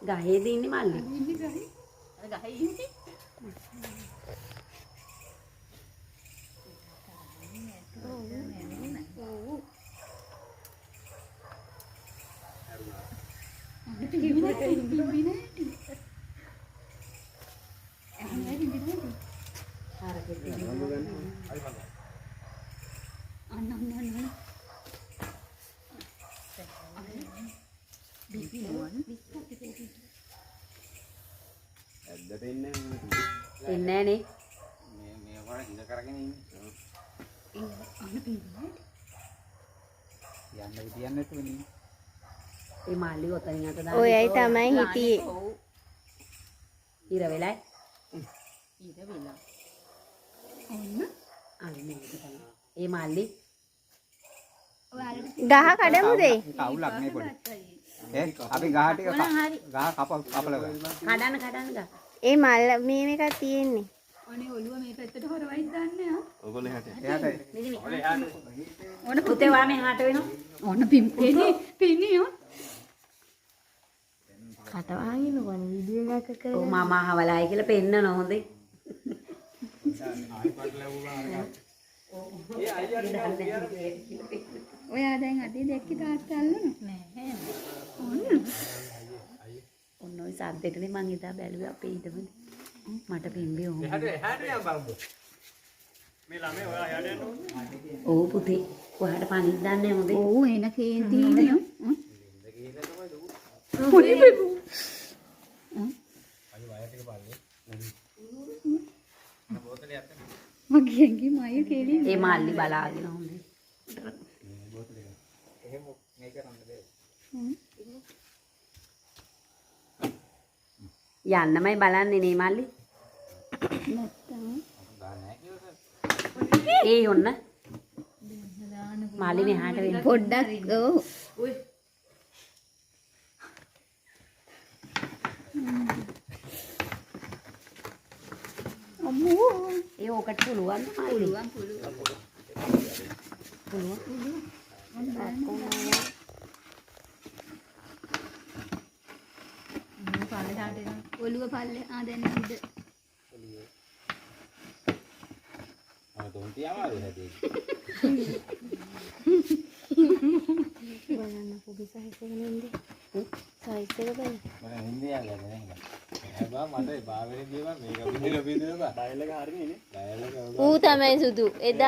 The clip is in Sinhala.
ගහේද ඉන්නේ මල්ලි? ඉන්නේ ගහේ. අර ගහේ ඉන්නේ. එන්නේ නේ. ඒ මාළි ඔතනින් අත දාන්න. ඔයයි තමයි හිටියේ. ඉර වෙලයි. ඊට වෙලා. අනේ ඒ මාළි ගහ කඩමුද? කවුලක් නේ පොඩි. අපි ගහ ටික ගහ කපල කඩන්න ගහ. ඒ මල් මේ එකක් තියෙන්නේ. අනේ ඔළුව මේ පැත්තට හොරවයි දාන්නේ ආ. ඔයගොල්ලෝ එහාට. ඕන පුතේ වා මෙහාට වෙනවා. ඕන පින්නේ ඕන. කටවාගෙන කොන වීඩියෝ එකක් කරලා. ඔව් මම අහවලායි කියලා පෙන්නන හොඳේ. ඔයා දැන් අතේ දැක්කේ තාත්තා අල්ලනවා නෑ. ඔන්න ඔය සද්දෙටනේ මං ඉදා බැලුවේ අපේ ඊටමද. මට පිම්බේ ඕන. එහාට යන්න බලමු. මේ ළමයි ඔයා එහාට යන්න ඕනේ. ඔව් පුතේ. ඔයාට පණින්න දන්නේ හොඳේ. ඔව් එන කේන්ති ඉන්නවා. මගේ මය කෙලි ඒ මාළි බලාගෙන හොඳේ. යන්නමයි බලන්නේ නේ මල්ලි. ඒ ඔන්න. මාළි මෙහාට වෙන්න. පොඩ්ඩක් ඔව්. අම්මෝ ඒ ඕකට පුළුවන් මාළි. පුළුවන්. ඔළුව පල්ලේ දැන් ඉඳ බලන්න පොඩි සයිස් එක නෙන්ද? සයිස් එක බලන්න. ඌ තමයි සුදු. එදා